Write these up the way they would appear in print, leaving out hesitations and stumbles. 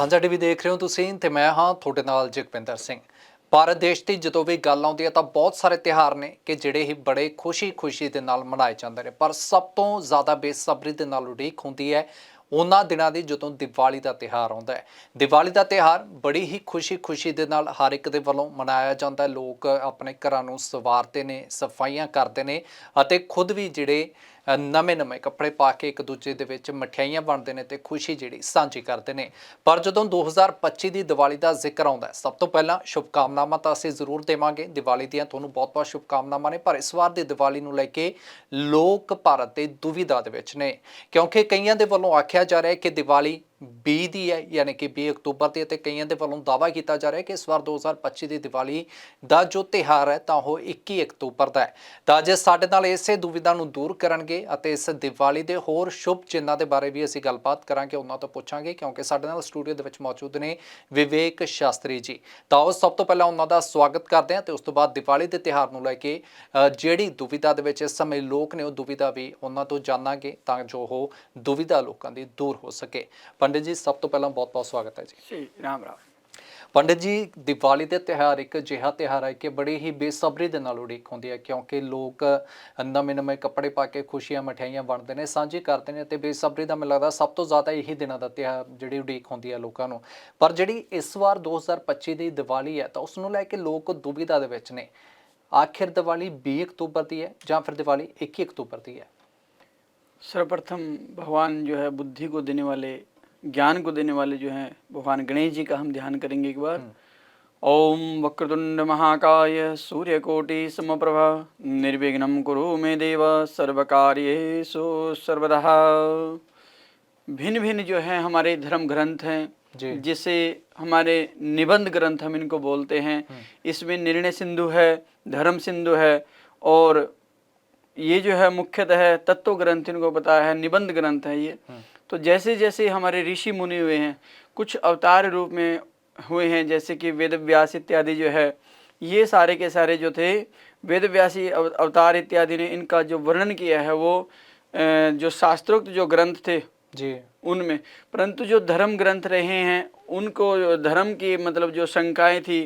ਸਾਂਝਾ ਟੀਵੀ ਦੇਖ ਰਹੇ ਹੋ ਤੁਸੀਂ ਤੇ ਮੈਂ ਹਾਂ ਤੁਹਾਡੇ ਨਾਲ ਜਗਵਿੰਦਰ ਸਿੰਘ। ਭਾਰਤ ਦੇਸ਼ ਦੀ ਜਦੋਂ ਵੀ ਗੱਲ ਆਉਂਦੀ ਹੈ ਤਾਂ ਬਹੁਤ ਸਾਰੇ ਤਿਉਹਾਰ ਨੇ ਕਿ ਜਿਹੜੇ ਹੀ ਬੜੇ ਖੁਸ਼ੀ ਦੇ ਨਾਲ ਮਨਾਏ ਜਾਂਦੇ ਨੇ, ਪਰ ਸਭ ਤੋਂ ਜ਼ਿਆਦਾ ਬੇਸਬਰੀ ਦੇ ਨਾਲ ਉਡੀਕ ਹੁੰਦੀ ਹੈ ਉਹਨਾਂ ਦਿਨਾਂ ਦੀ ਜਦੋਂ ਦੀਵਾਲੀ ਦਾ ਤਿਉਹਾਰ ਆਉਂਦਾ ਹੈ। ਦੀਵਾਲੀ ਦਾ ਤਿਉਹਾਰ ਬੜੀ ਹੀ ਖੁਸ਼ੀ ਦੇ ਨਾਲ ਹਰ ਇੱਕ ਦੇ ਵੱਲੋਂ ਮਨਾਇਆ ਜਾਂਦਾ ਹੈ। ਲੋਕ ਆਪਣੇ ਘਰਾਂ ਨੂੰ ਸਵਾਰਦੇ ਨੇ, ਸਫਾਈਆਂ ਕਰਦੇ ਨੇ ਅਤੇ ਖੁਦ ਵੀ ਜਿਹੜੇ ਨਵੇਂ ਕੱਪੜੇ ਪਾ ਕੇ ਇੱਕ ਦੂਜੇ ਦੇ ਵਿੱਚ ਮਠਿਆਈਆਂ ਵੰਡਦੇ ਨੇ ਤੇ ਖੁਸ਼ੀ ਜਿਹੜੀ ਸਾਂਝੀ ਕਰਦੇ ਨੇ। ਪਰ ਜਦੋਂ 2025 ਦੀ ਦੀਵਾਲੀ ਦਾ ਜ਼ਿਕਰ ਆਉਂਦਾ ਹੈ, ਸਭ ਤੋਂ ਪਹਿਲਾਂ ਸ਼ੁਭਕਾਮਨਾਵਾਂ ਤਾਂ ਅਸੀਂ ਜ਼ਰੂਰ ਦੇਵਾਂਗੇ। ਦੀਵਾਲੀ ਦੀਆਂ ਤੁਹਾਨੂੰ ਬਹੁਤ ਸ਼ੁਭਕਾਮਨਾਵਾਂ ਨੇ, ਪਰ ਇਸ ਵਾਰ ਦੀ ਦੀਵਾਲੀ ਨੂੰ ਲੈ ਕੇ ਲੋਕ ਭਾਰਤ ਦੇ ਦੁਵਿਧਾ ਦੇ ਵਿੱਚ ਨੇ, ਕਿਉਂਕਿ ਕਈਆਂ ਦੇ ਵੱਲੋਂ ਆਖਿਆ ਜਾ ਰਿਹਾ ਹੈ ਕਿ ਦੀਵਾਲੀ 20 ਦੀ ਹੈ, ਯਾਨੀ ਕਿ 20 ਅਕਤੂਬਰ ਦੀ, ਅਤੇ ਕਈਆਂ ਦੇ ਵੱਲੋਂ ਦਾਅਵਾ ਕੀਤਾ ਜਾ ਰਿਹਾ ਹੈ ਕਿ ਇਸ ਵਾਰ 2025 ਦੀ ਦੀਵਾਲੀ ਦਾ ਜੋ ਤਿਉਹਾਰ ਹੈ ਤਾਂ ਉਹ 21 ਅਕਤੂਬਰ ਦਾ ਹੈ। ਤਾਂ ਅੱਜ ਸਾਡੇ ਨਾਲ ਇਸੇ ਦੁਵਿਧਾ ਨੂੰ ਦੂਰ ਕਰਨਗੇ ਅਤੇ ਇਸ ਦੀਵਾਲੀ ਦੇ ਹੋਰ ਸ਼ੁਭ ਚਿੰਨ੍ਹਾਂ ਦੇ ਬਾਰੇ ਵੀ ਅਸੀਂ ਗੱਲਬਾਤ ਕਰਾਂਗੇ, ਉਹਨਾਂ ਤੋਂ ਪੁੱਛਾਂਗੇ, ਕਿਉਂਕਿ ਸਾਡੇ ਨਾਲ ਸਟੂਡੀਓ ਦੇ ਵਿੱਚ ਮੌਜੂਦ ਨੇ ਵਿਵੇਕ ਸ਼ਾਸਤਰੀ ਜੀ। ਤਾਂ ਉਹ ਸਭ ਤੋਂ ਪਹਿਲਾਂ ਉਹਨਾਂ ਦਾ ਸਵਾਗਤ ਕਰਦੇ ਹਾਂ ਤੇ ਉਸ ਤੋਂ ਬਾਅਦ ਦੀਵਾਲੀ ਦੇ ਤਿਉਹਾਰ ਨੂੰ ਲੈ ਕੇ ਜਿਹੜੀ ਦੁਵਿਧਾ ਦੇ ਵਿੱਚ ਇਸ ਸਮੇਂ ਲੋਕ ਨੇ ਉਹ ਦੁਵਿਧਾ ਵੀ ਉਹਨਾਂ ਤੋਂ ਜਾਣਾਂਗੇ ਤਾਂ ਜੋ ਉਹ ਦੁਵਿਧਾ ਲੋਕਾਂ ਦੀ ਦੂਰ ਹੋ ਸਕੇ। पंडित जी सब तो पहला बहुत बहुत स्वागत है जी। राम राम। पंडित जी दिवाली के त्यौहार एक अजिहा त्यौहार है कि बड़ी ही बेसब्री दे नाल उड़ीक होंदी है, क्योंकि लोग नਵੇਂ कपड़े पा के खुशियां मठियाइयां वंडदे ने, साझी करते हैं, तो बेसब्री का मैनूं लगदा सब तो ज़्यादा यही दिनों का त्यौहार जिहड़ी उड़ीक होंदी है लोगों नूं। पर जिहड़ी इस बार 2025 की दिवाली है तो उसनूं लैके लोग दुविधा दे विच ने। आखिर दिवाली 20 अक्तूबर की है जां फिर दिवाली 21 अक्तूबर की है? सर्वप्रथम भगवान जो है बुद्धि को देने वाले, ज्ञान को देने वाले जो हैं भगवान गणेश जी का हम ध्यान करेंगे एक बार। ओम वक्रतुंड महाकाय सूर्यकोटि समप्रभा निर्विघ्नं कुरु मे देव सर्वकार्येषु सर्वदा। भिन्न भिन्न जो है हमारे धर्म ग्रंथ हैं, जिसे हमारे निबंध ग्रंथ हम इनको बोलते हैं। इसमें निर्णय सिंधु है, धर्म सिंधु है, और ये जो है मुख्यतः तत्व ग्रंथ इनको बताया है, निबंध ग्रंथ है ये। तो जैसे जैसे हमारे ऋषि मुनि हुए हैं, कुछ अवतार रूप में हुए हैं, जैसे कि वेद व्यास इत्यादि जो है, ये सारे के सारे जो थे वेद व्यासी अवतार इत्यादि ने इनका जो वर्णन किया है वो जो शास्त्रोक्त जो ग्रंथ थे जी उनमें, परंतु जो धर्म ग्रंथ रहे हैं उनको धर्म की मतलब जो शंकाएं थी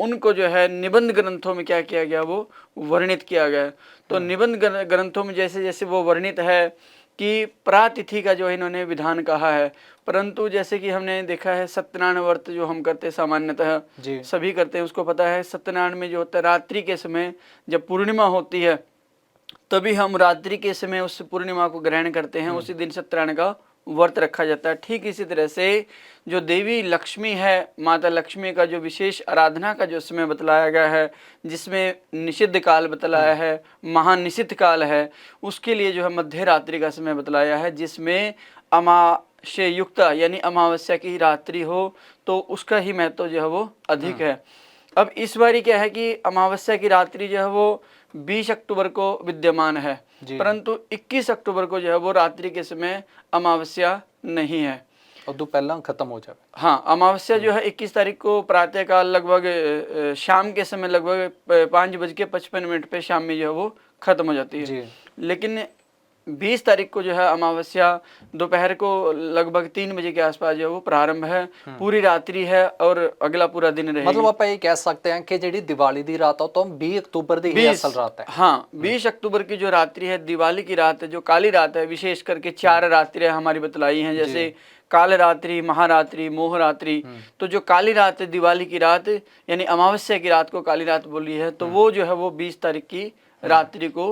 उनको जो है निबंध ग्रंथों में क्या किया गया, वो वर्णित किया गया। तो निबंध ग्रंथों में जैसे जैसे वो वर्णित है कि प्रातिथि का जो इन्होंने विधान कहा है, परंतु जैसे कि हमने देखा है सत्यनारायण व्रत जो हम करते सामान्यतः सभी करते हैं, उसको पता है सत्यनारायण में जो होता है रात्रि के समय जब पूर्णिमा होती है तभी हम रात्रि के समय उस पूर्णिमा को ग्रहण करते हैं, उसी दिन सत्यनारायण का व्रत रखा जाता है। ठीक इसी तरह से जो देवी लक्ष्मी है, माता लक्ष्मी का जो विशेष आराधना का जो समय बतलाया गया है, जिसमें निषिद्ध काल बतलाया है, महानिषिद्ध काल है, उसके लिए जो है मध्य रात्रि का समय बतलाया है, जिसमें अमावस्या युक्त यानी अमावस्या की रात्रि हो तो उसका ही महत्व जो है वो अधिक है। अब इस बारी क्या है कि अमावस्या की रात्रि जो है वो 20 अक्टूबर को विद्यमान है, परंतु 21 अक्टूबर को जो है वो रात्रि के समय अमावस्या नहीं है, और दो पहला खत्म हो जाए। हाँ, अमावस्या जो है 21 तारीख को प्रातःकाल लगभग शाम के समय लगभग 5:55 पे शाम में जो है वो खत्म हो जाती है। लेकिन 20 तारीख को जो है अमावस्या दोपहर को लगभग 3 बजे के आसपास जो है वो प्रारंभ है, पूरी रात्रि है और अगला पूरा दिन रहेगी। मतलब आप ये कह सकते हैं कि ਜਿਹੜੀ दिवाली दी रात हो तो 20 अक्टूबर दी ही असल रात है। हाँ, 20 अक्टूबर की जो रात्रि है दिवाली की रात है, जो काली रात है, विशेष करके 4 रात्रियां हमारी बतलाई हैं, जैसे काल रात्रि, महारात्रि, मोह रात्रि। तो जो काली रात है दिवाली की रात यानी अमावस्या की रात को काली रात बोली है, तो वो जो है वो 20 तारीख की रात्रि को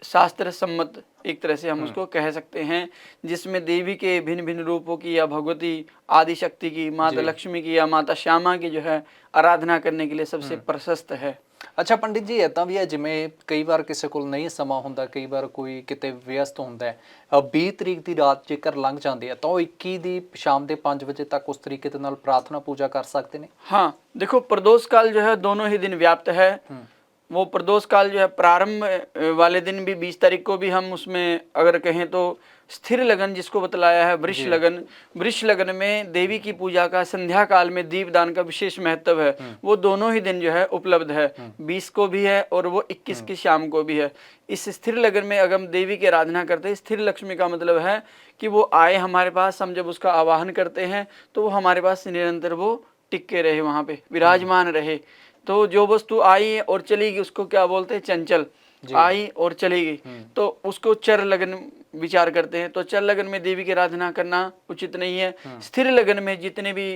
शास्त्र सम्मत एक तरह से हम उसको कह सकते हैं, जिसमें देवी के भिन्न भिन्न रूपों की या भगवती आदि शक्ति की, माता लक्ष्मी की या माता श्यामा की जो है आराधना करने के लिए सबसे प्रशस्त है। अच्छा पंडित जी, इदा भी है जिमें कई बार किसी को नहीं समा होंदा, कई बार कोई किते व्यस्त होंदा है, 20 तरीक की रात जेकर लंघ जाती है तो 21 की शाम के 5 बजे तक उस तरीके के नाल प्रार्थना पूजा कर सकते हैं? हाँ, देखो प्रदोष काल जो है दोनों ही दिन व्याप्त है। वो प्रदोष काल जो है प्रारंभ वाले दिन भी 20 तारीख को भी हम उसमें अगर कहें तो स्थिर लगन जिसको बतलाया है वृष लगन, वृष लगन में देवी की पूजा का संध्या काल में दीपदान का विशेष महत्व है। वो दोनों ही दिन जो है उपलब्ध है, 20 को भी है और वो 21 की शाम को भी है। इस स्थिर लगन में अगर हम देवी की आराधना करते हैं, स्थिर लक्ष्मी का मतलब है कि वो आए हमारे पास, हम जब उसका आवाहन करते हैं तो वो हमारे पास निरंतर वो टिक के रहे, वहां पे विराजमान रहे। तो जो वस्तु आई और चली गई उसको क्या बोलते हैं, चंचल, आई और चली गई, तो उसको चर लगन विचार करते हैं। तो चर लगन में देवी की आराधना करना उचित नहीं है। स्थिर लगन में जितने भी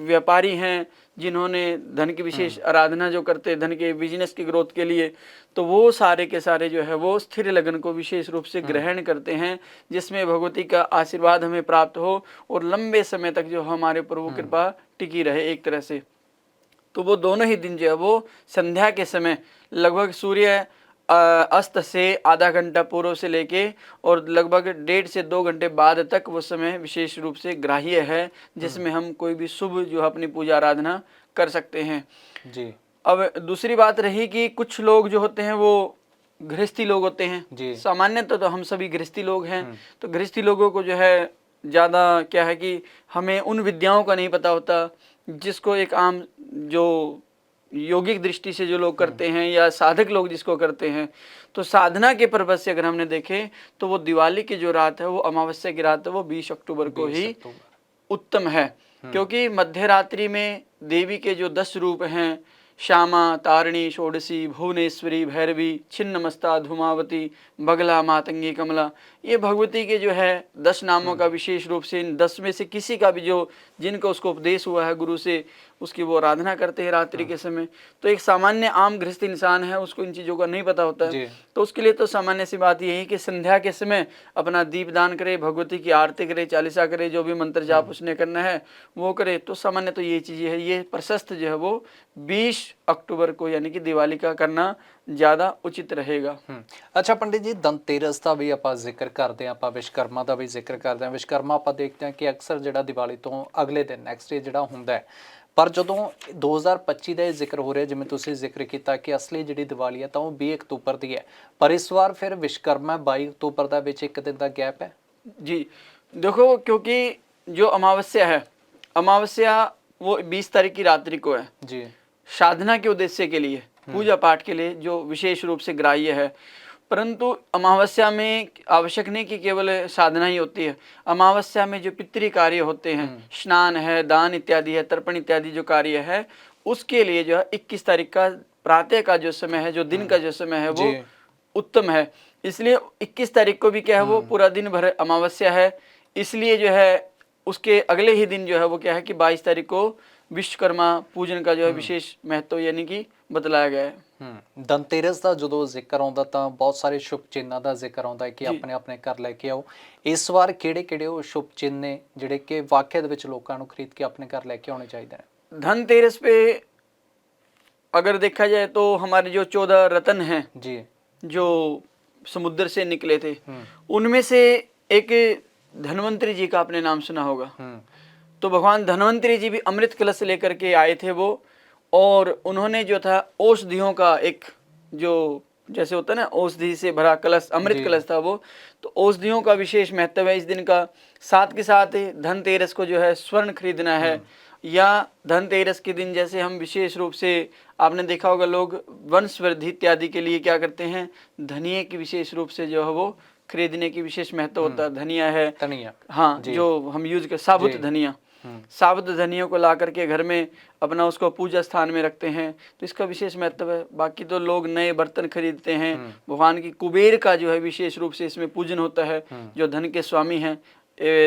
व्यापारी हैं जिन्होंने धन की विशेष आराधना जो करते हैं धन के बिजनेस की ग्रोथ के लिए, तो वो सारे के सारे जो है वो स्थिर लगन को विशेष रूप से ग्रहण करते हैं, जिसमें भगवती का आशीर्वाद हमें प्राप्त हो और लंबे समय तक जो हमारे ऊपर वो कृपा टिकी रहे एक तरह से। तो वो दोनों ही दिन जो है वो संध्या के समय लगभग सूर्य अस्त से आधा घंटा पूर्व से लेके और लगभग 1.5 से 2 घंटे बाद तक वो समय विशेष रूप से ग्राह्य है, जिसमें हम कोई भी शुभ जो है अपनी पूजा आराधना कर सकते हैं जी। अब दूसरी बात रही कि कुछ लोग जो होते हैं वो गृहस्थी लोग होते हैं जी। सामान्यतः तो हम सभी गृहस्थी लोग हैं, तो गृहस्थी लोगों को जो है ज़्यादा क्या है कि हमें उन विद्याओं का नहीं पता होता जिसको एक आम जो योगिक दृष्टि से जो लोग करते हैं या साधक लोग जिसको करते हैं। तो साधना के पर्पज से अगर हमने देखे तो वो दिवाली की जो रात है वो अमावस्या की रात है, वो 20 अक्टूबर को ही उत्तम है, क्योंकि मध्य रात्रि में देवी के जो 10 रूप हैं, श्यामा, तारिणी, षोडशी, भुवनेश्वरी, भैरवी, छिन्नमस्ता, धूमावती, बगला, मातंगी, कमला, ये भगवती के जो है 10 नामों का विशेष रूप से इन 10 में से किसी का भी जो जिनका उसको उपदेश हुआ है गुरु से, उसकी वो आराधना करते हैं रात्रि के समय। तो एक सामान्य आम गृहस्थ इंसान है, उसको इन चीज़ों का नहीं पता होता है, तो उसके लिए तो सामान्य सी बात यही कि संध्या के समय अपना दीपदान करे, भगवती की आरती करे, चालीसा करे, जो भी मंत्र जाप उसने करना है वो करे। तो सामान्य तो ये चीज़ें है, ये प्रशस्त जो है वो 20 अक्टूबर को यानी कि दिवाली का करना ज़्यादा उचित रहेगा। अच्छा पंडित जी, धनतेरस का भी आप जिक्र करते हैं, आप विश्वकर्मा का भी जिक्र करते हैं। विश्वकर्मा आप देखते हैं कि अक्सर जो दिवाली तो अगले दिन नैक्सट डे जो होंगे है, पर जो 2025 का जिक्र हो रहा जिवें तुसीं जिक्र किया कि असली जी दिवाली है तो वो 20 अक्तूबर की है, पर इस बार फिर विश्वकर्मा 22 अक्तूबर का विच एक दिन का गैप है। जी देखो, क्योंकि जो अमावस्या है, अमावस्या वो 20 तारीख की रात्रि को है जी, साधना के उद्देश्य के लिए, पूजा पाठ के लिए जो विशेष रूप से ग्राह्य है। परंतु अमावस्या में आवश्यक नहीं कि केवल साधना ही होती है, अमावस्या में जो पितृ कार्य होते हैं, स्नान है, दान इत्यादि है, तर्पण इत्यादि जो कार्य है, उसके लिए जो है 21 तारीख का प्रातः का जो समय है, जो दिन का जो समय है वो उत्तम है। इसलिए 21 तारीख को भी क्या है वो पूरा दिन भर अमावस्या है, इसलिए जो है उसके अगले ही दिन जो है वो क्या है कि 22 तारीख को विश्वकर्मा पूजन का जो है विशेष महत्व यानी कि बतलाया गया है। धनतेरस का जो जिक्र आता तो बहुत सारे शुभ चिन्हों का जिक्र आता है कि अपने अपने घर लैके आओ। इस बार किहड़े-किहड़े वो शुभ चिन्ह ने जिहड़े कि वाकई दे विच लोकां नूं खरीद के अपने घर लैके आने चाहिए हैं? धनतेरस पे अगर देखा जाए तो हमारे जो 14 रत्न हैं जी, जो समुद्र से निकले थे, उनमें से एक धन्वंतरी जी का आपने नाम सुना होगा। तो भगवान धन्वंतरी जी भी अमृत कलश लेकर के आए थे वो, और उन्होंने जो था औषधियों का एक जो जैसे होता है ना औषधि से भरा कलश, अमृत कलश था वो, तो औषधियों का विशेष महत्व है इस दिन का। साथ के साथ धनतेरस को जो है स्वर्ण खरीदना है, या धनतेरस के दिन जैसे हम विशेष रूप से आपने देखा होगा लोग वंश वृद्धि इत्यादि के लिए क्या करते हैं, धनिये की विशेष रूप से जो है वो खरीदने की विशेष महत्व होता है। धनिया है, धनिया, हाँ, जो हम यूज कर साबुत धनिया, साबुत धनिया को ला करके घर में अपना उसको पूजा स्थान में रखते हैं, तो इसका विशेष महत्व है। बाकी तो लोग नए बर्तन खरीदते हैं, भगवान की कुबेर का जो है विशेष रूप से इसमें पूजन होता है, जो धन के स्वामी हैं,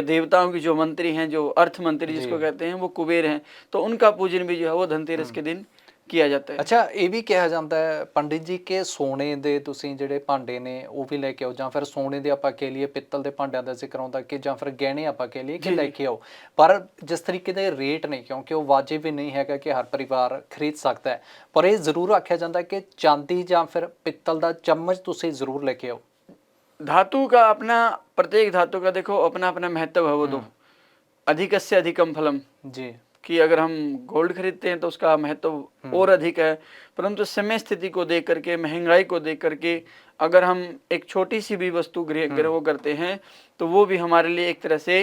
देवताओं की जो मंत्री हैं, जो अर्थ मंत्री जिसको कहते हैं वो कुबेर हैं, तो उनका पूजन भी जो है वो धनतेरस के दिन किया जाता है। अच्छा, ये भी कहा जाता है पंडित जी के सोने दे तुसीं जिहड़े भांडे ने वो भी लैके आओ, जां फिर सोने दे आपां कह लीए पित्तल दे भांडिਆਂ ਦਾ ਜ਼ਿਕਰ आउंदा कि जां फिर गहने आपां कह लीए कि लैके आओ, पर जिस तरीके दे रेट ने क्योंकि वो वाजिब भी नहीं हैगा कि हर परिवार खरीद सकता है, पर ये जरूर आख्या जाता है कि चांदी जां फिर पित्तल दा चम्मच तुसीं जरूर लैके आओ। धातु का अपना, प्रत्येक धातु का देखो अपना अपना महत्व है, वो दो अधिकस्य अधिकम फलम। जी, कि अगर हम गोल्ड खरीदते हैं तो उसका महत्व और अधिक है, परंतु समय स्थिति को देख करके, महंगाई को देख करके अगर हम एक छोटी सी भी वस्तु ग्रह करते हैं तो वो भी हमारे लिए एक तरह से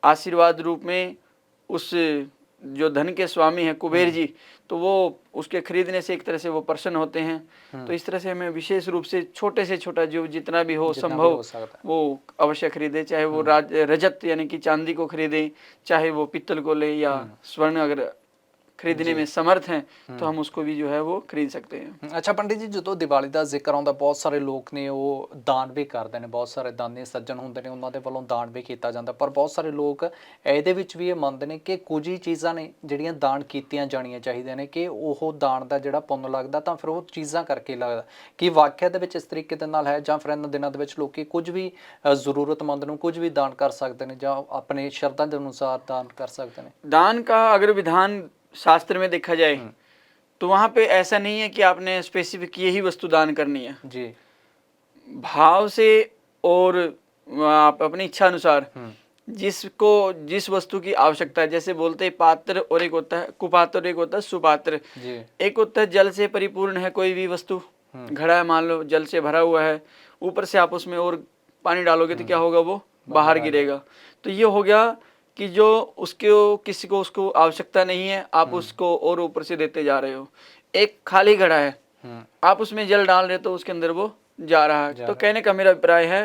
आशीर्वाद रूप में, उस जो धन के स्वामी है कुबेर जी, तो वो उसके खरीदने से एक तरह से वो प्रसन्न होते हैं। तो इस तरह से हमें विशेष रूप से छोटे से छोटा जो जितना भी हो संभव वो अवश्य खरीदे, चाहे वो रजत यानी कि चांदी को खरीदें, चाहे वो पित्तल को ले, या स्वर्ण अगर खरीदने में समर्थ हैं तो हम उसको भी जो है वो खरीद सकते हैं। अच्छा पंडित जी, ਜਦੋਂ ਦੀਵਾਲੀ ਦਾ ਜ਼ਿਕਰ ਆਉਂਦਾ ਬਹੁਤ ਸਾਰੇ ਲੋਕ ਨੇ ਉਹ ਦਾਨ ਵੀ ਕਰਦੇ ਨੇ, ਬਹੁਤ ਸਾਰੇ ਦਾਨੀ ਸੱਜਣ ਹੁੰਦੇ ਨੇ, ਉਹਨਾਂ ਦੇ ਵੱਲੋਂ ਦਾਨ ਵੀ ਕੀਤਾ ਜਾਂਦਾ, ਪਰ ਬਹੁਤ ਸਾਰੇ ਲੋਕ ਇਹਦੇ ਵਿੱਚ ਵੀ ਇਹ ਮੰਨਦੇ ਨੇ ਕਿ ਕੁਝ ਹੀ ਚੀਜ਼ਾਂ ਨੇ ਜਿਹੜੀਆਂ ਦਾਨ ਕੀਤੀਆਂ ਜਾਣੀਆਂ ਚਾਹੀਦੀਆਂ ਨੇ, ਕਿ ਉਹ ਦਾਨ ਦਾ ਜਿਹੜਾ ਪੁੰਨ ਲੱਗਦਾ ਤਾਂ ਫਿਰ ਉਹ ਚੀਜ਼ਾਂ ਕਰਕੇ ਲੱਗਦਾ। ਕਿ ਵਾਕਿਆ ਦੇ ਵਿੱਚ ਇਸ ਤਰੀਕੇ ਦੇ ਨਾਲ ਹੈ, ਜਾਂ ਫਿਰ ਇਹਨਾਂ ਦਿਨਾਂ ਦੇ ਵਿੱਚ ਲੋਕੀ ਕੁਝ ਵੀ ਜ਼ਰੂਰਤਮੰਦ ਨੂੰ ਕੁਝ ਵੀ ਦਾਨ ਕਰ ਸਕਦੇ ਨੇ, ਜਾਂ ਆਪਣੇ ਸ਼ਰਧਾ ਦੇ ਅਨੁਸਾਰ ਦਾਨ ਕਰ ਸਕਦੇ ਨੇ? दान का अगर विधान शास्त्र में देखा जाए तो वहां पे ऐसा नहीं है कि आपने स्पेसिफिक यही वस्तु दान करनी है जी। भाव से और आप अपनी इच्छा अनुसार जिसको जिस वस्तु की आवश्यकता है, जैसे बोलते हैं पात्र और एक होता है कुपात्र और एक होता है सुपात्र जी। एक होता है जल से परिपूर्ण है कोई भी वस्तु, घड़ा है मान लो जल से भरा हुआ है, ऊपर से आप उसमें और पानी डालोगे तो क्या होगा, वो बाहर गिरेगा। तो ये हो गया कि जो उसके किसी को उसको आवश्यकता नहीं है, आप उसको और ऊपर से देते जा रहे हो। एक खाली घड़ा है, आप उसमें जल डाल रहे तो उसके अंदर वो जा रहा है। तो कहने का मेरा अभिप्राय है,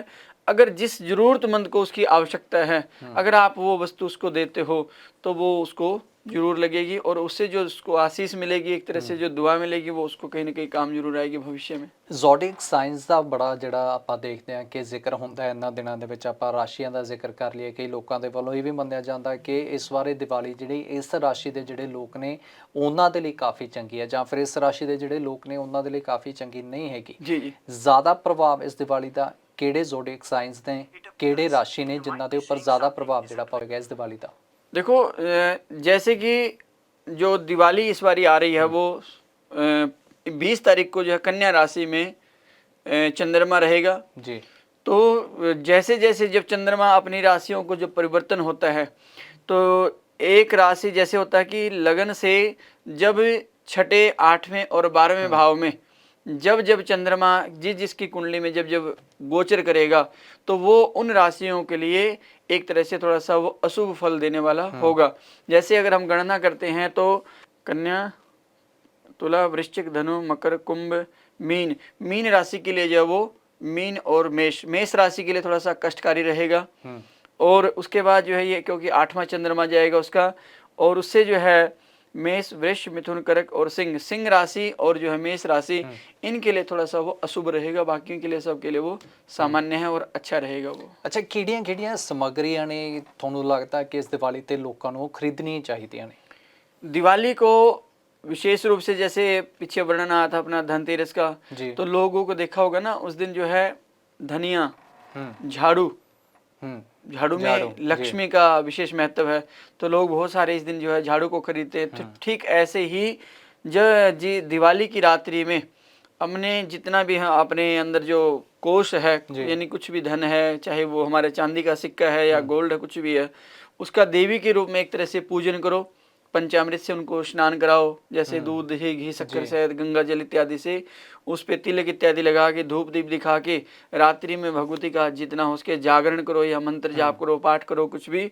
अगर जिस जरूरतमंद को उसकी आवश्यकता है, अगर आप वो वस्तु उसको देते हो तो वो उसको जरूर लगेगी, और उससे जो उसको आशीष मिलेगी, एक तरह से जो दुआ मिलेगी, वो उसको कहीं ना कहीं काम जरूर आएगी भविष्य में। ਜ਼ੋਡਿਕ ਸਾਇੰਸ ਦਾ ਬੜਾ ਜਿਹੜਾ ਆਪਾਂ ਦੇਖਦੇ ਹਾਂ ਕਿ ਜ਼ਿਕਰ ਹੁੰਦਾ ਹੈ ਇਹਨਾਂ ਦਿਨਾਂ ਦੇ ਵਿੱਚ। ਆਪਾਂ ਰਾਸ਼ੀਆਂ ਦਾ ਜ਼ਿਕਰ ਕਰ ਲਈਏ, ਕਈ ਲੋਕਾਂ ਦੇ ਵੱਲੋਂ ਇਹ ਵੀ ਮੰਨਿਆ ਜਾਂਦਾ ਕਿ ਇਸ ਵਾਰੇ ਦੀਵਾਲੀ ਜਿਹੜੀ ਇਸ ਰਾਸ਼ੀ ਦੇ ਜਿਹੜੇ ਲੋਕ ਨੇ ਉਹਨਾਂ ਦੇ ਲਈ ਕਾਫੀ ਚੰਗੀ ਹੈ, ਜਾਂ ਫਿਰ ਇਸ ਰਾਸ਼ੀ ਦੇ ਜਿਹੜੇ ਲੋਕ ਨੇ ਉਹਨਾਂ ਦੇ ਲਈ ਕਾਫੀ ਚੰਗੀ ਨਹੀਂ ਹੈਗੀ। जी जी। ਜ਼ਿਆਦਾ ਪ੍ਰਭਾਵ ਇਸ ਦੀਵਾਲੀ ਦਾ ਕਿਹੜੇ ਜ਼ੋਡਿਕ ਸਾਇੰਸ ਨੇ, ਕਿਹੜੇ ਰਾਸ਼ੀ ਨੇ ਜਿਨ੍ਹਾਂ ਦੇ ਉੱਪਰ ਜ਼ਿਆਦਾ ਪ੍ਰਭਾਵ ਜਿਹੜਾ ਪਵੇਗਾ ਇਸ ਦੀਵਾਲੀ ਦਾ? देखो जैसे कि जो दिवाली इस बारी आ रही है वो 20 तारीख को जो है कन्या राशि में चंद्रमा रहेगा जी। तो जैसे जैसे जब चंद्रमा अपनी राशियों को जब परिवर्तन होता है तो एक राशि जैसे होता है कि लगन से जब छठे 8वें और 12वें भाव में जब जब चंद्रमा जिसकी कुंडली में जब जब गोचर करेगा तो वो उन राशियों के लिए एक तरह से थोड़ा सा वो अशुभ फल देने वाला होगा। जैसे अगर हम गणना करते हैं तो कन्या, तुला, वृश्चिक, धनु, मकर, कुंभ, मीन राशि के लिए जो है वो मीन और मेष राशि के लिए थोड़ा सा कष्टकारी रहेगा। और उसके बाद जो है ये क्योंकि 8वां चंद्रमा जाएगा उसका, और उससे जो है मेष, वृष, मिथुन, कर्क और सिंह राशि और जो है मेष राशि, इनके लिए थोड़ा सा वो अशुभ रहेगा, बाकियों के लिए सबके लिए वो सामान्य है और अच्छा रहेगा वो। ਅੱਛਾ, ਕਿਹੜੀਆਂ ਸਮੱਗਰੀਆਂ ਨੇ ਤੁਹਾਨੂੰ ਲੱਗਦਾ ਕਿ ਇਸ ਦੀਵਾਲੀ ਤੇ ਲੋਕਾਂ ਨੂੰ ਖਰੀਦਣੀਆਂ ਚਾਹੀਦੀਆਂ ਨੇ? दिवाली को विशेष रूप से जैसे पीछे वर्णन आया था अपना धनतेरस का, तो लोगों को देखा होगा ना उस दिन जो है धनिया, झाड़ू में लक्ष्मी का विशेष महत्व है, तो लोग बहुत सारे इस दिन जो है झाड़ू को खरीदते हैं। तो ठीक ऐसे ही जी दिवाली की रात्रि में हमने जितना भी अपने अंदर जो कोष है, यानी कुछ भी धन है, चाहे वो हमारे चांदी का सिक्का है या गोल्ड है, कुछ भी है, उसका देवी के रूप में एक तरह से पूजन करो, पंचामृत से उनको स्नान कराओ, जैसे दूध, दही, घी, शक्कर, शहद, गंगा जल इत्यादि से उस पे तिलक इत्यादि लगा के धूप दीप दिखा के रात्रि में भगवती का जितना हो उसके जागरण करो या मंत्र जाप करो, पाठ करो, कुछ भी।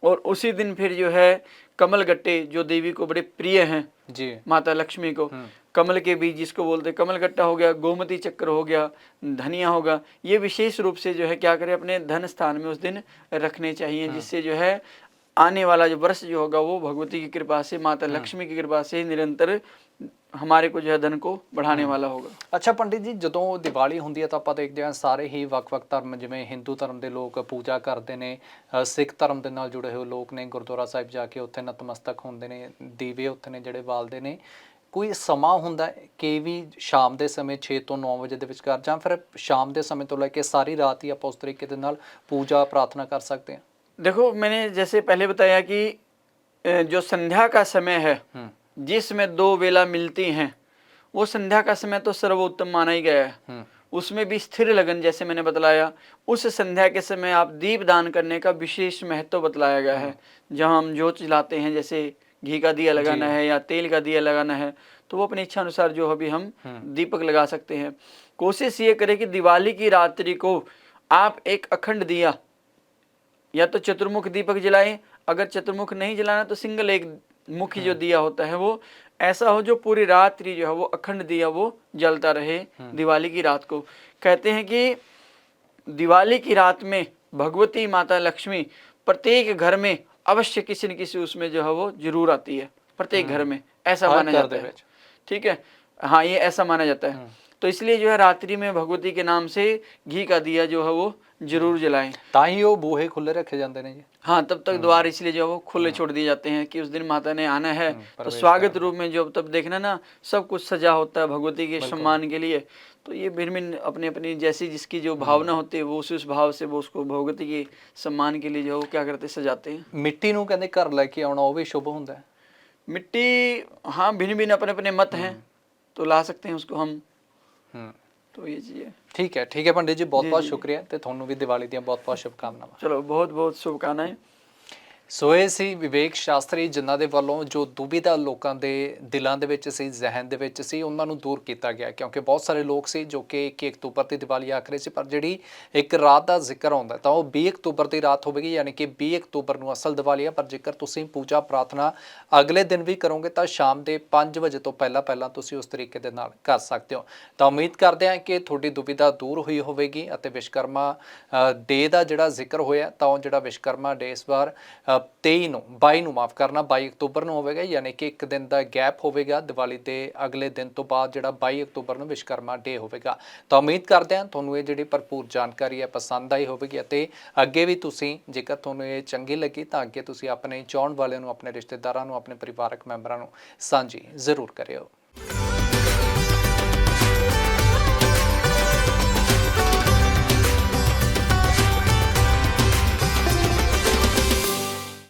और उसी दिन फिर जो है कमल गट्टे जो देवी को बड़े प्रिय हैं जी, माता लक्ष्मी को, कमल के बीज जिसको बोलते कमल गट्टा हो गया, गोमती चक्र हो गया, धनिया होगा, ये विशेष रूप से जो है क्या करें अपने धन स्थान में उस दिन रखने चाहिए, जिससे जो है आने वाला जो वर्ष जो होगा वो भगवती की कृपा से, माता लक्ष्मी की कृपा से ਨਿਰੰਤਰ ਹਮਾਰੇ ਕੋ ਜੋ ਹੈ ਧਨ ਕੋ बढ़ाने ਵਾਲਾ ਹੋਗਾ। ਅੱਛਾ ਪੰਡਿਤ ਜੀ, ਜਦੋਂ ਦੀਵਾਲੀ ਹੁੰਦੀ ਹੈ ਤਾਂ ਆਪਾਂ ਦੇਖਦੇ ਹਾਂ ਸਾਰੇ ਹੀ ਵੱਖ-ਵੱਖ ਧਰਮ, ਜਿਵੇਂ ਹਿੰਦੂ ਧਰਮ ਦੇ ਲੋਕ ਪੂਜਾ ਕਰਦੇ ਨੇ, ਸਿੱਖ ਧਰਮ ਦੇ ਨਾਲ ਜੁੜੇ ਹੋਏ ਲੋਕ ਨੇ ਗੁਰਦੁਆਰਾ ਸਾਹਿਬ ਜਾ ਕੇ ਉੱਥੇ ਨਤਮਸਤਕ ਹੁੰਦੇ ਨੇ, ਦੀਵੇ ਉੱਥੇ ਨੇ ਜਿਹੜੇ ਬਾਲਦੇ ਨੇ। ਕੋਈ ਸਮਾਂ ਹੁੰਦਾ ਕਿ ਵੀ ਸ਼ਾਮ ਦੇ ਸਮੇਂ 6 ਤੋਂ 9 ਵਜੇ ਦੇ ਵਿਚਕਾਰ, ਜਾਂ ਫਿਰ ਸ਼ਾਮ ਦੇ ਸਮੇਂ ਤੋਂ ਲੈ ਕੇ ਸਾਰੀ ਰਾਤ ਹੀ ਆਪਾਂ ਉਸ ਤਰੀਕੇ ਦੇ ਨਾਲ ਪੂਜਾ ਪ੍ਰਾर्थना कर सकते हैं? देखो मैंने जैसे पहले बताया कि जो संध्या का समय है जिसमें 2 वेला मिलती हैं, वो संध्या का समय तो सर्वोत्तम माना ही गया है। उसमें भी स्थिर लगन जैसे मैंने बतलाया, उस संध्या के समय आप दीप दान करने का विशेष महत्व बतलाया गया है। जहाँ हम ज्योत जलाते हैं, जैसे घी का दिया लगाना है या तेल का दिया लगाना है, तो वो अपनी इच्छा अनुसार जो अभी हम दीपक लगा सकते हैं। कोशिश ये करें कि दिवाली की रात्रि को आप एक अखंड दिया या तो चतुर्मुख दीपक जलाएं, अगर चतुर्मुख नहीं जलाना तो सिंगल एक मुखी जो दिया होता है वो ऐसा हो जो पूरी रात्रि जो है वो अखंड दिया वो जलता रहे दिवाली की रात को। कहते हैं कि दिवाली की रात में भगवती माता लक्ष्मी प्रत्येक घर में अवश्य किसी न किसी उसमें जो है वो जरूर आती है, प्रत्येक घर में ऐसा माना जाता है। ठीक है, हाँ ये ऐसा माना जाता है। तो इसलिए जो है रात्रि में भगवती के नाम से घी का दिया जो है वो जरूर जलाएं। ताही वो बूहे खुले रखे जाते हैं जी। हाँ, तब तक द्वार इसलिए जो है वो खुले छोड़ दिए जाते हैं कि उस दिन माता ने आना है, तो स्वागत रूप में जो तब देखना ना सब कुछ सजा होता है भगवती के सम्मान के लिए। तो ये भिन्न भिन्न अपनी अपनी जैसी जिसकी जो भावना होती है वो उस भाव से वो उसको भगवती के सम्मान के लिए जो है वो क्या करते सजाते हैं। ਮਿੱਟੀ ਨੂੰ ਕਹਿੰਦੇ ਘਰ ਲੈ ਕੇ ਆਉਣਾ ਉਹ ਵੀ शुभ ਹੁੰਦਾ है। मिट्टी हाँ भिन्न भिन्न अपने अपने मत हैं, तो ला सकते हैं उसको हम। तो ये चीज़ है। ठीक है पंडित जी, बहुत बहुत शुक्रिया ਤੇ ਤੁਹਾਨੂੰ ਵੀ ਦੀਵਾਲੀ ਦੀਆਂ ਬਹੁਤ ਬਹੁਤ ਸ਼ੁਭਕਾਮਨਾਵਾਂ। चलो बहुत बहुत शुभकामनाएं। ਸੋ ਇਹ ਸੀ ਵਿਵੇਕ ਸ਼ਾਸਤਰੀ ਜਿਨ੍ਹਾਂ ਦੇ ਵੱਲੋਂ ਜੋ ਦੁਬਿਧਾ ਲੋਕਾਂ ਦੇ ਦਿਲਾਂ ਦੇ ਵਿੱਚ ਸੀ, ਜ਼ਿਹਨ ਦੇ ਵਿੱਚ ਸੀ, ਉਹਨਾਂ ਨੂੰ ਦੂਰ ਕੀਤਾ ਗਿਆ ਕਿਉਂਕਿ ਬਹੁਤ ਸਾਰੇ ਲੋਕ ਸੀ ਜੋ ਕਿ 21 ਅਕਤੂਬਰ ਦੀ ਦੀਵਾਲੀ ਆਖ ਰਹੇ ਸੀ, ਪਰ ਜਿਹੜੀ ਇੱਕ ਰਾਤ ਦਾ ਜ਼ਿਕਰ ਆਉਂਦਾ ਤਾਂ ਉਹ 20 ਅਕਤੂਬਰ ਦੀ ਰਾਤ ਹੋਵੇਗੀ, ਯਾਨੀ ਕਿ 20 ਅਕਤੂਬਰ ਨੂੰ ਅਸਲ ਦੀਵਾਲੀ ਹੈ। ਪਰ ਜੇਕਰ ਤੁਸੀਂ ਪੂਜਾ ਪ੍ਰਾਰਥਨਾ ਅਗਲੇ ਦਿਨ ਵੀ ਕਰੋਗੇ ਤਾਂ ਸ਼ਾਮ ਦੇ 5 ਵਜੇ ਤੋਂ ਪਹਿਲਾਂ ਤੁਸੀਂ ਉਸ ਤਰੀਕੇ ਦੇ ਨਾਲ ਕਰ ਸਕਦੇ ਹੋ। ਤਾਂ ਉਮੀਦ ਕਰਦੇ ਹਾਂ ਕਿ ਤੁਹਾਡੀ ਦੁਬਿਧਾ ਦੂਰ ਹੋਈ ਹੋਵੇਗੀ ਅਤੇ ਵਿਸ਼ਕਰਮਾ ਡੇ ਦਾ ਜਿਹੜਾ ਜ਼ਿਕਰ ਹੋਇਆ ਤਾਂ ਉਹ ਜਿਹੜਾ ਵਿਸ਼ਕਰਮਾ ਡੇ ਇਸ ਵਾਰ 22 ਨੂੰ ਮਾਫ ਕਰਨਾ 22 ਅਕਤੂਬਰ ਨੂੰ ਹੋਵੇਗਾ, ਯਾਨੀ ਕਿ ਇੱਕ ਦਿਨ ਦਾ ਗੈਪ ਹੋਵੇਗਾ। ਦੀਵਾਲੀ ਦੇ ਅਗਲੇ ਦਿਨ ਤੋਂ ਬਾਅਦ ਜਿਹੜਾ 22 ਅਕਤੂਬਰ ਨੂੰ ਵਿਸ਼ਕਰਮਾ ਡੇ ਹੋਵੇਗਾ। ਤਾਂ ਉਮੀਦ ਕਰਦੇ ਹਾਂ ਤੁਹਾਨੂੰ ਇਹ ਜਿਹੜੀ ਭਰਪੂਰ ਜਾਣਕਾਰੀ ਹੈ ਪਸੰਦ ਆਈ ਹੋਵੇਗੀ ਅਤੇ ਅੱਗੇ ਵੀ ਤੁਸੀਂ ਜੇਕਰ ਤੁਹਾਨੂੰ ਇਹ ਚੰਗੀ ਲੱਗੀ ਤਾਂ ਅੱਗੇ ਤੁਸੀਂ ਆਪਣੇ ਚਾਹਣ ਵਾਲਿਆਂ ਨੂੰ, ਆਪਣੇ ਰਿਸ਼ਤੇਦਾਰਾਂ ਨੂੰ, ਆਪਣੇ ਪਰਿਵਾਰਕ ਮੈਂਬਰਾਂ ਨੂੰ ਸਾਂਝੀ ਜ਼ਰੂਰ ਕਰਿਓ।